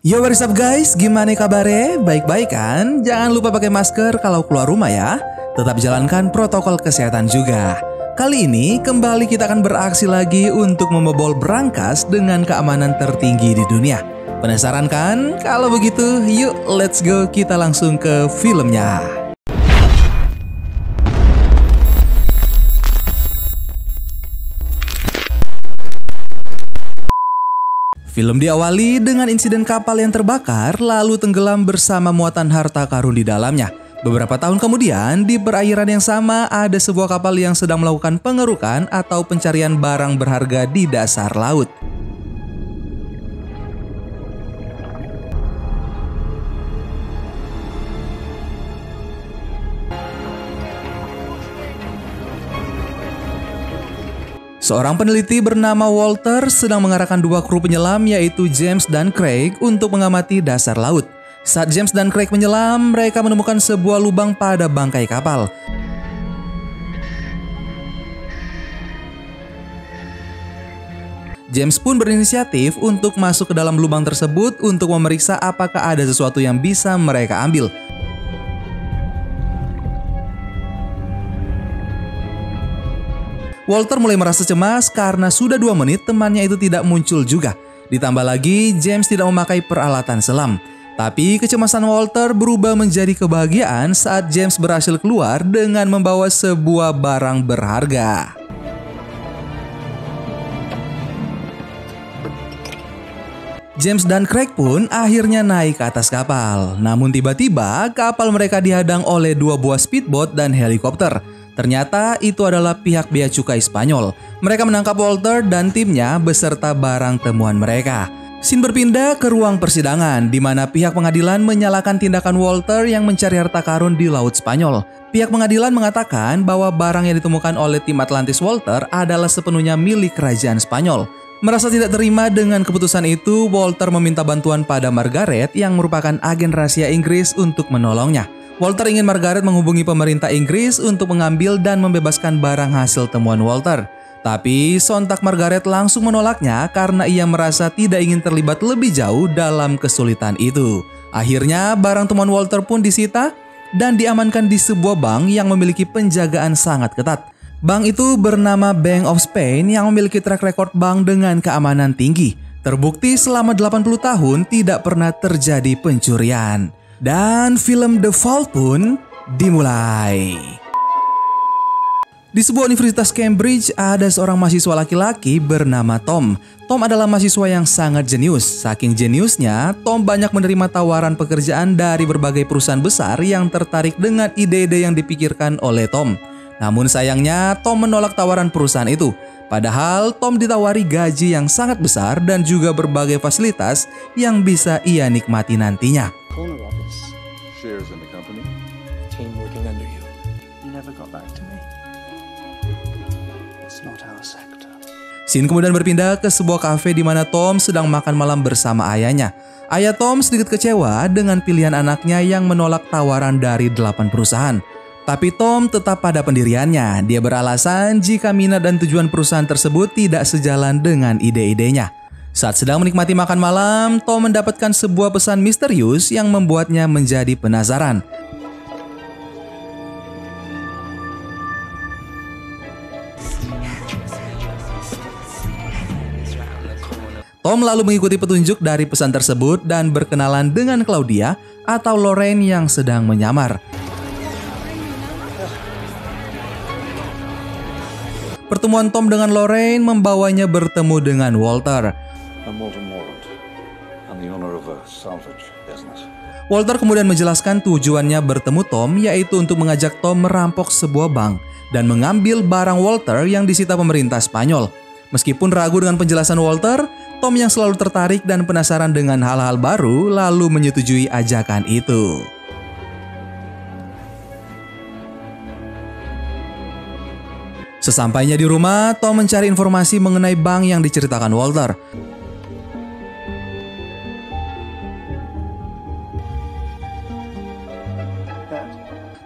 Yo, what is up guys? Gimana kabarnya? Baik-baik kan? Jangan lupa pakai masker kalau keluar rumah ya. Tetap jalankan protokol kesehatan juga. Kali ini kembali kita akan beraksi lagi untuk membobol berangkas dengan keamanan tertinggi di dunia. Penasaran kan? Kalau begitu, yuk let's go, kita langsung ke filmnya. Film diawali dengan insiden kapal yang terbakar lalu tenggelam bersama muatan harta karun di dalamnya. Beberapa tahun kemudian, di perairan yang sama ada sebuah kapal yang sedang melakukan pengerukan atau pencarian barang berharga di dasar laut. Seorang peneliti bernama Walter sedang mengarahkan dua kru penyelam yaitu James dan Craig untuk mengamati dasar laut. Saat James dan Craig menyelam, mereka menemukan sebuah lubang pada bangkai kapal. James pun berinisiatif untuk masuk ke dalam lubang tersebut untuk memeriksa apakah ada sesuatu yang bisa mereka ambil. Walter mulai merasa cemas karena sudah 2 menit temannya itu tidak muncul juga. Ditambah lagi James tidak memakai peralatan selam. Tapi kecemasan Walter berubah menjadi kebahagiaan saat James berhasil keluar dengan membawa sebuah barang berharga. James dan Craig pun akhirnya naik ke atas kapal. Namun tiba-tiba kapal mereka dihadang oleh 2 buah speedboat dan helikopter. Ternyata itu adalah pihak bea cukai Spanyol. Mereka menangkap Walter dan timnya beserta barang temuan mereka. Scene berpindah ke ruang persidangan di mana pihak pengadilan menyalahkan tindakan Walter yang mencari harta karun di Laut Spanyol. Pihak pengadilan mengatakan bahwa barang yang ditemukan oleh tim Atlantis Walter adalah sepenuhnya milik kerajaan Spanyol. Merasa tidak terima dengan keputusan itu, Walter meminta bantuan pada Margaret yang merupakan agen rahasia Inggris untuk menolongnya. Walter ingin Margaret menghubungi pemerintah Inggris untuk mengambil dan membebaskan barang hasil temuan Walter. Tapi sontak Margaret langsung menolaknya karena ia merasa tidak ingin terlibat lebih jauh dalam kesulitan itu. Akhirnya barang temuan Walter pun disita dan diamankan di sebuah bank yang memiliki penjagaan sangat ketat. Bank itu bernama Bank of Spain yang memiliki track record bank dengan keamanan tinggi. Terbukti selama 80 tahun tidak pernah terjadi pencurian. Dan film The Vault pun dimulai. Di sebuah universitas Cambridge ada seorang mahasiswa laki-laki bernama Tom. Tom adalah mahasiswa yang sangat jenius. Saking jeniusnya, Tom banyak menerima tawaran pekerjaan dari berbagai perusahaan besar yang tertarik dengan ide-ide yang dipikirkan oleh Tom. Namun sayangnya, Tom menolak tawaran perusahaan itu. Padahal Tom ditawari gaji yang sangat besar dan juga berbagai fasilitas yang bisa ia nikmati nantinya. Corner office. Shares in the company. Team working under you. You never got back to me. It's not our sector. Scene kemudian berpindah ke sebuah kafe di mana Tom sedang makan malam bersama ayahnya. Ayah Tom sedikit kecewa dengan pilihan anaknya yang menolak tawaran dari 8 perusahaan. Tapi Tom tetap pada pendiriannya. Dia beralasan jika minat dan tujuan perusahaan tersebut tidak sejalan dengan ide-idenya. Saat sedang menikmati makan malam, Tom mendapatkan sebuah pesan misterius yang membuatnya menjadi penasaran. Tom lalu mengikuti petunjuk dari pesan tersebut dan berkenalan dengan Claudia atau Lorraine yang sedang menyamar. Pertemuan Tom dengan Lorraine membawanya bertemu dengan Walter. I'm Walter Morland. I'm the owner of a salvage business. Walter kemudian menjelaskan tujuannya bertemu Tom yaitu untuk mengajak Tom merampok sebuah bank dan mengambil barang Walter yang disita pemerintah Spanyol. Meskipun ragu dengan penjelasan Walter, Tom yang selalu tertarik dan penasaran dengan hal-hal baru lalu menyetujui ajakan itu. Sesampainya di rumah, Tom mencari informasi mengenai bank yang diceritakan Walter.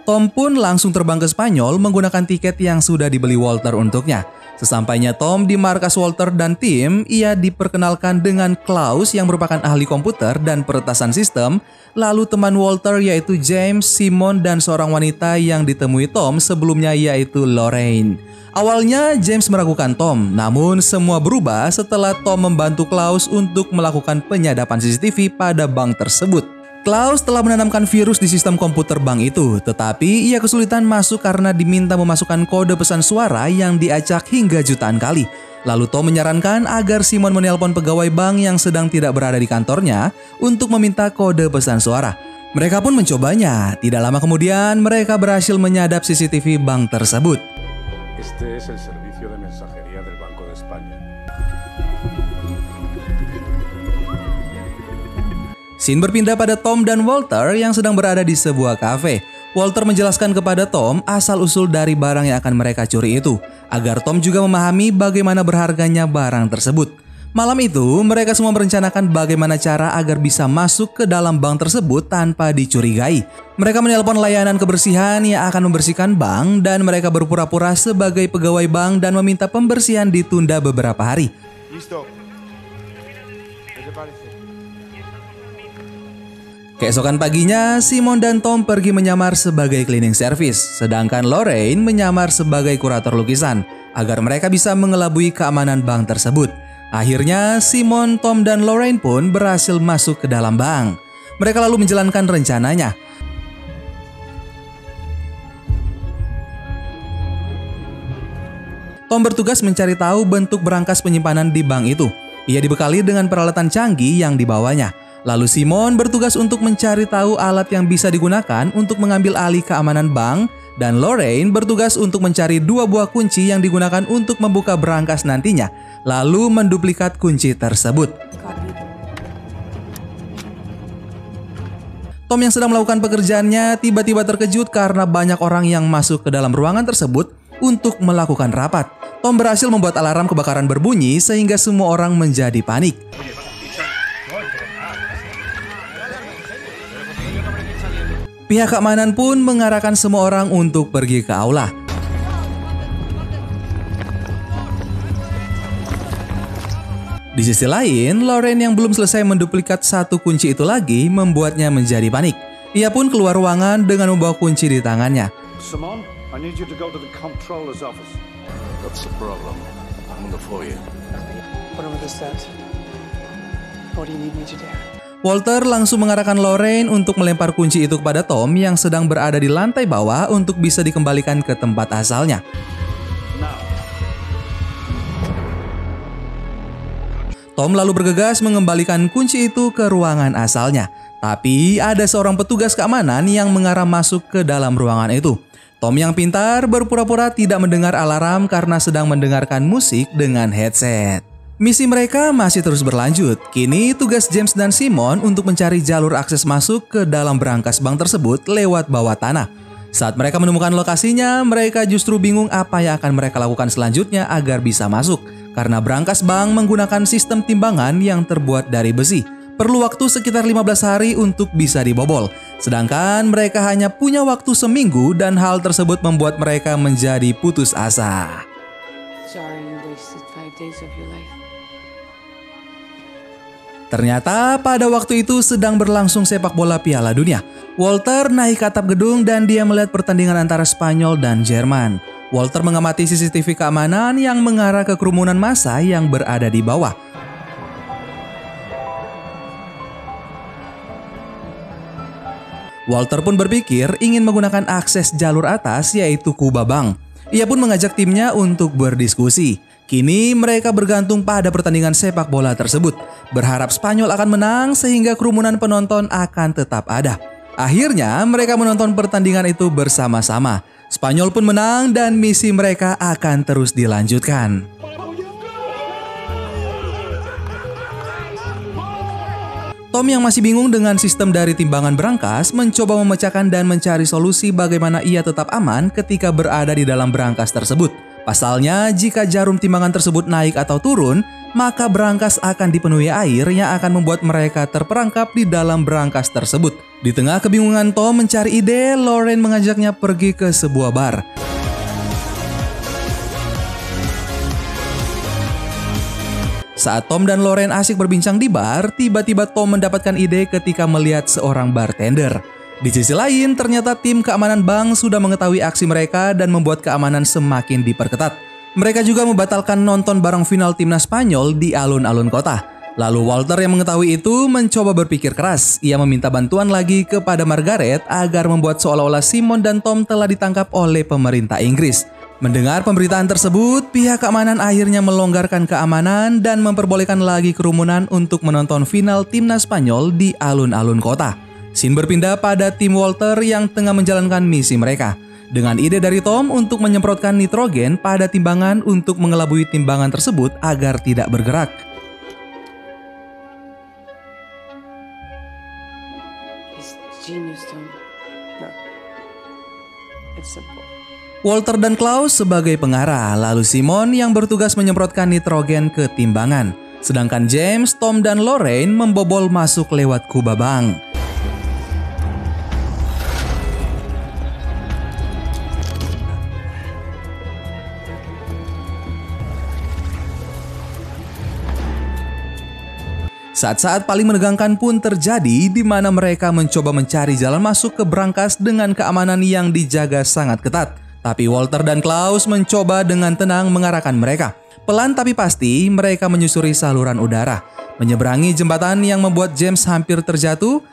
Tom pun langsung terbang ke Spanyol menggunakan tiket yang sudah dibeli Walter untuknya. Sesampainya Tom di markas Walter dan tim, ia diperkenalkan dengan Klaus yang merupakan ahli komputer dan peretasan sistem, lalu teman Walter yaitu James, Simon, dan seorang wanita yang ditemui Tom sebelumnya yaitu Lorraine. Awalnya James meragukan Tom, namun semua berubah setelah Tom membantu Klaus untuk melakukan penyadapan CCTV pada bank tersebut. Klaus telah menanamkan virus di sistem komputer bank itu, tetapi ia kesulitan masuk karena diminta memasukkan kode pesan suara yang diacak hingga jutaan kali. Lalu Tom menyarankan agar Simon menelpon pegawai bank yang sedang tidak berada di kantornya untuk meminta kode pesan suara. Mereka pun mencobanya. Tidak lama kemudian mereka berhasil menyadap CCTV bank tersebut. Este es el servicio de mensajería del Banco de España. Scene berpindah pada Tom dan Walter yang sedang berada di sebuah kafe. Walter menjelaskan kepada Tom asal-usul dari barang yang akan mereka curi itu, agar Tom juga memahami bagaimana berharganya barang tersebut. Malam itu, mereka semua merencanakan bagaimana cara agar bisa masuk ke dalam bank tersebut tanpa dicurigai. Mereka menelpon layanan kebersihan yang akan membersihkan bank dan mereka berpura-pura sebagai pegawai bank dan meminta pembersihan ditunda beberapa hari. Listo. Keesokan paginya, Simon dan Tom pergi menyamar sebagai cleaning service, sedangkan Lorraine menyamar sebagai kurator lukisan, agar mereka bisa mengelabui keamanan bank tersebut. Akhirnya, Simon, Tom, dan Lorraine pun berhasil masuk ke dalam bank. Mereka lalu menjalankan rencananya. Tom bertugas mencari tahu bentuk berangkas penyimpanan di bank itu. Ia dibekali dengan peralatan canggih yang dibawanya. Lalu Simon bertugas untuk mencari tahu alat yang bisa digunakan untuk mengambil alih keamanan bank, dan Lorraine bertugas untuk mencari 2 buah kunci yang digunakan untuk membuka berangkas nantinya, lalu menduplikat kunci tersebut. Tom yang sedang melakukan pekerjaannya tiba-tiba terkejut karena banyak orang yang masuk ke dalam ruangan tersebut untuk melakukan rapat. Tom berhasil membuat alarm kebakaran berbunyi sehingga semua orang menjadi panik. Pihak keamanan pun mengarahkan semua orang untuk pergi ke aula. Di sisi lain, Lorraine yang belum selesai menduplikat 1 kunci itu lagi membuatnya menjadi panik. Ia pun keluar ruangan dengan membawa kunci di tangannya. Simon, I need you to go to the controller's office. What's the problem? I'm on the foyer. Whatever this says. What do you need me to do? Walter langsung mengarahkan Lorraine untuk melempar kunci itu kepada Tom yang sedang berada di lantai bawah untuk bisa dikembalikan ke tempat asalnya. Tom lalu bergegas mengembalikan kunci itu ke ruangan asalnya. Tapi ada seorang petugas keamanan yang mengarah masuk ke dalam ruangan itu. Tom yang pintar berpura-pura tidak mendengar alarm karena sedang mendengarkan musik dengan headset. Misi mereka masih terus berlanjut. Kini tugas James dan Simon untuk mencari jalur akses masuk ke dalam berangkas bank tersebut lewat bawah tanah. Saat mereka menemukan lokasinya, mereka justru bingung apa yang akan mereka lakukan selanjutnya agar bisa masuk. Karena berangkas bank menggunakan sistem timbangan yang terbuat dari besi. Perlu waktu sekitar 15 hari untuk bisa dibobol. Sedangkan mereka hanya punya waktu seminggu dan hal tersebut membuat mereka menjadi putus asa. Sorry you wasted 5 days of your life. Ternyata pada waktu itu sedang berlangsung sepak bola Piala Dunia. Walter naik ke atap gedung dan dia melihat pertandingan antara Spanyol dan Jerman. Walter mengamati CCTV keamanan yang mengarah ke kerumunan massa yang berada di bawah. Walter pun berpikir ingin menggunakan akses jalur atas yaitu Kuba Bank. Ia pun mengajak timnya untuk berdiskusi. Kini mereka bergantung pada pertandingan sepak bola tersebut. Berharap Spanyol akan menang sehingga kerumunan penonton akan tetap ada. Akhirnya mereka menonton pertandingan itu bersama-sama. Spanyol pun menang dan misi mereka akan terus dilanjutkan. Tom yang masih bingung dengan sistem dari timbangan berangkas mencoba memecahkan dan mencari solusi bagaimana ia tetap aman ketika berada di dalam berangkas tersebut. Pasalnya, jika jarum timbangan tersebut naik atau turun, maka berangkas akan dipenuhi air yang akan membuat mereka terperangkap di dalam berangkas tersebut. Di tengah kebingungan Tom mencari ide, Lorraine mengajaknya pergi ke sebuah bar. Saat Tom dan Lorraine asik berbincang di bar, tiba-tiba Tom mendapatkan ide ketika melihat seorang bartender. Di sisi lain, ternyata tim keamanan bank sudah mengetahui aksi mereka dan membuat keamanan semakin diperketat. Mereka juga membatalkan nonton bareng final timnas Spanyol di alun-alun kota. Lalu Walter yang mengetahui itu mencoba berpikir keras. Ia meminta bantuan lagi kepada Margaret agar membuat seolah-olah Simon dan Tom telah ditangkap oleh pemerintah Inggris. Mendengar pemberitaan tersebut, pihak keamanan akhirnya melonggarkan keamanan dan memperbolehkan lagi kerumunan untuk menonton final timnas Spanyol di alun-alun kota. Scene berpindah pada tim Walter yang tengah menjalankan misi mereka. Dengan ide dari Tom untuk menyemprotkan nitrogen pada timbangan untuk mengelabui timbangan tersebut agar tidak bergerak. Genius, Tom. No. It's simple. Walter dan Klaus sebagai pengarah, lalu Simon yang bertugas menyemprotkan nitrogen ke timbangan. Sedangkan James, Tom, dan Lorraine membobol masuk lewat kubah bank. Saat-saat paling menegangkan pun terjadi di mana mereka mencoba mencari jalan masuk ke brankas dengan keamanan yang dijaga sangat ketat. Tapi Walter dan Klaus mencoba dengan tenang mengarahkan mereka. Pelan tapi pasti mereka menyusuri saluran udara, menyeberangi jembatan yang membuat James hampir terjatuh.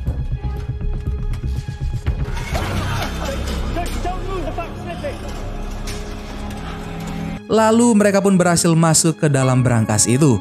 Lalu mereka pun berhasil masuk ke dalam brankas itu.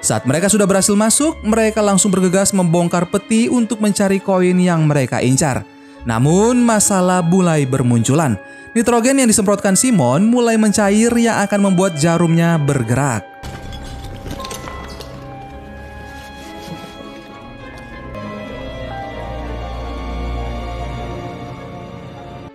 Saat mereka sudah berhasil masuk, mereka langsung bergegas membongkar peti untuk mencari koin yang mereka incar. Namun, masalah mulai bermunculan. Nitrogen yang disemprotkan Simon mulai mencair yang akan membuat jarumnya bergerak.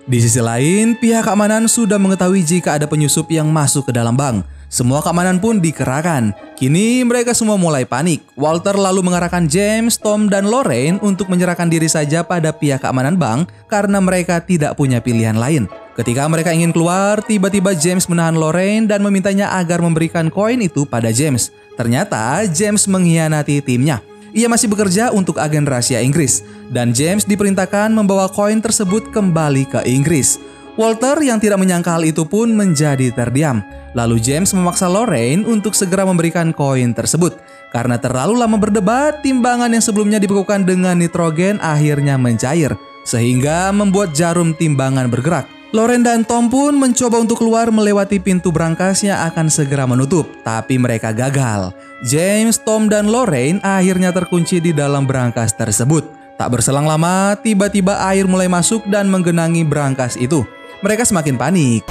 Di sisi lain, pihak keamanan sudah mengetahui jika ada penyusup yang masuk ke dalam bank. Semua keamanan pun dikerahkan. Kini mereka semua mulai panik. Walter lalu mengarahkan James, Tom, dan Lorraine untuk menyerahkan diri saja pada pihak keamanan bank karena mereka tidak punya pilihan lain. Ketika mereka ingin keluar, tiba-tiba James menahan Lorraine dan memintanya agar memberikan koin itu pada James. Ternyata James mengkhianati timnya. Ia masih bekerja untuk agen rahasia Inggris dan James diperintahkan membawa koin tersebut kembali ke Inggris. Walter yang tidak menyangka hal itu pun menjadi terdiam. Lalu James memaksa Lorraine untuk segera memberikan koin tersebut. Karena terlalu lama berdebat, timbangan yang sebelumnya dibekukan dengan nitrogen akhirnya mencair, sehingga membuat jarum timbangan bergerak. Lorraine dan Tom pun mencoba untuk keluar melewati pintu brankas yang akan segera menutup, tapi mereka gagal. James, Tom, dan Lorraine akhirnya terkunci di dalam brankas tersebut. Tak berselang lama, tiba-tiba air mulai masuk dan menggenangi brankas itu. Mereka semakin panik.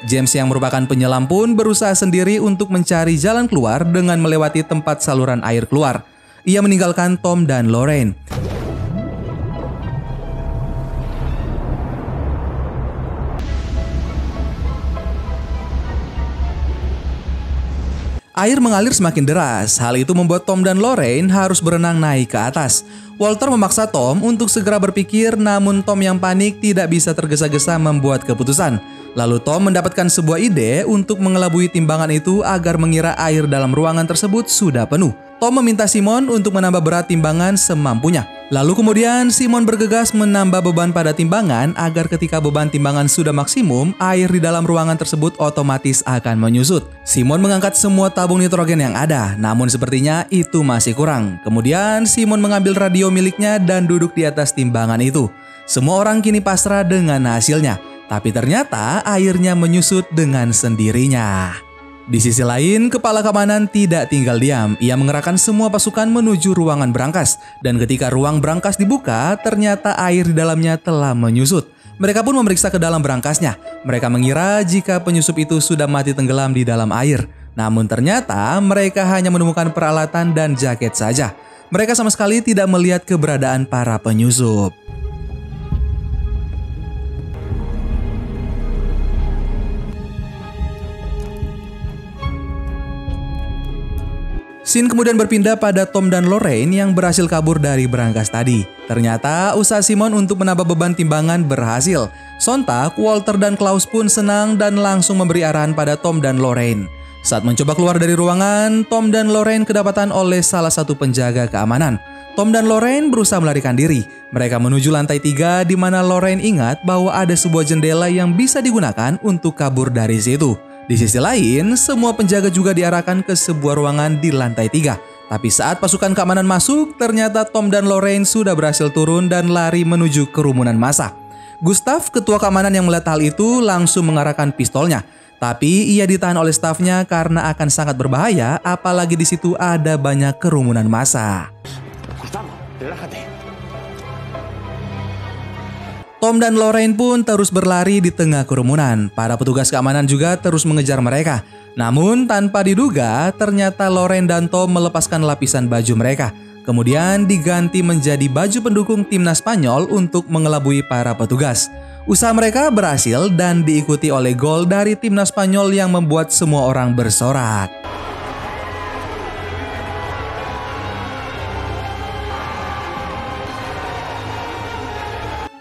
James yang merupakan penyelam pun berusaha sendiri untuk mencari jalan keluar dengan melewati tempat saluran air keluar. Ia meninggalkan Tom dan Lorraine. Air mengalir semakin deras. Hal itu membuat Tom dan Lorraine harus berenang naik ke atas. Walter memaksa Tom untuk segera berpikir, namun Tom yang panik tidak bisa tergesa-gesa membuat keputusan. Lalu Tom mendapatkan sebuah ide untuk mengelabui timbangan itu agar mengira air dalam ruangan tersebut sudah penuh. Tom meminta Simon untuk menambah berat timbangan semampunya. Lalu kemudian Simon bergegas menambah beban pada timbangan agar ketika beban timbangan sudah maksimum, air di dalam ruangan tersebut otomatis akan menyusut. Simon mengangkat semua tabung nitrogen yang ada, namun sepertinya itu masih kurang. Kemudian Simon mengambil radio miliknya dan duduk di atas timbangan itu. Semua orang kini pasrah dengan hasilnya, tapi ternyata airnya menyusut dengan sendirinya. Di sisi lain, kepala keamanan tidak tinggal diam. Ia mengerahkan semua pasukan menuju ruangan brankas. Dan ketika ruang brankas dibuka, ternyata air di dalamnya telah menyusut. Mereka pun memeriksa ke dalam brankasnya. Mereka mengira jika penyusup itu sudah mati tenggelam di dalam air. Namun ternyata mereka hanya menemukan peralatan dan jaket saja. Mereka sama sekali tidak melihat keberadaan para penyusup. Scene kemudian berpindah pada Tom dan Lorraine yang berhasil kabur dari berangkas tadi. Ternyata usaha Simon untuk menambah beban timbangan berhasil. Sontak, Walter dan Klaus pun senang dan langsung memberi arahan pada Tom dan Lorraine. Saat mencoba keluar dari ruangan, Tom dan Lorraine kedapatan oleh salah satu penjaga keamanan. Tom dan Lorraine berusaha melarikan diri. Mereka menuju lantai 3 di mana Lorraine ingat bahwa ada sebuah jendela yang bisa digunakan untuk kabur dari situ. Di sisi lain, semua penjaga juga diarahkan ke sebuah ruangan di lantai 3. Tapi saat pasukan keamanan masuk, ternyata Tom dan Lorraine sudah berhasil turun dan lari menuju kerumunan massa. Gustav, ketua keamanan yang melihat hal itu, langsung mengarahkan pistolnya. Tapi ia ditahan oleh stafnya karena akan sangat berbahaya, apalagi di situ ada banyak kerumunan massa. Gustavo, relájate. Tom dan Lorraine pun terus berlari di tengah kerumunan. Para petugas keamanan juga terus mengejar mereka. Namun tanpa diduga, ternyata Lorraine dan Tom melepaskan lapisan baju mereka. Kemudian diganti menjadi baju pendukung timnas Spanyol untuk mengelabui para petugas. Usaha mereka berhasil dan diikuti oleh gol dari timnas Spanyol yang membuat semua orang bersorak.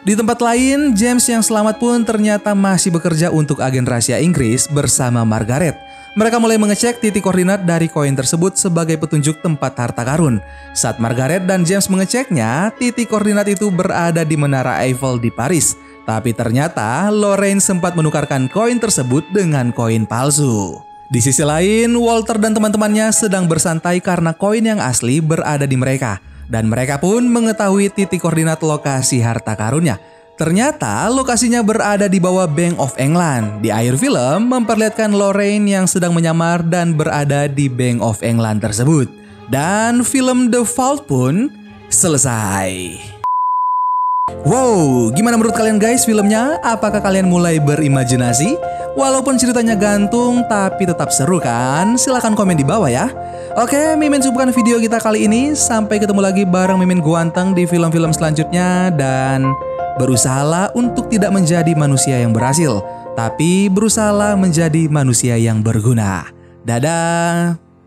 Di tempat lain, James yang selamat pun ternyata masih bekerja untuk agen rahasia Inggris bersama Margaret. Mereka mulai mengecek titik koordinat dari koin tersebut sebagai petunjuk tempat harta karun. Saat Margaret dan James mengeceknya, titik koordinat itu berada di Menara Eiffel di Paris. Tapi ternyata Lorraine sempat menukarkan koin tersebut dengan koin palsu. Di sisi lain, Walter dan teman-temannya sedang bersantai karena koin yang asli berada di mereka. Dan mereka pun mengetahui titik koordinat lokasi harta karunnya. Ternyata lokasinya berada di bawah Bank of England. Di akhir film memperlihatkan Lorraine yang sedang menyamar dan berada di Bank of England tersebut. Dan film The Vault pun selesai. Wow, gimana menurut kalian guys filmnya? Apakah kalian mulai berimajinasi? Walaupun ceritanya gantung tapi tetap seru kan? Silahkan komen di bawah ya. Oke, Mimin cukupkan video kita kali ini. Sampai ketemu lagi bareng Mimin Guanteng di film-film selanjutnya. Dan berusahalah untuk tidak menjadi manusia yang berhasil, tapi berusahalah menjadi manusia yang berguna. Dadah!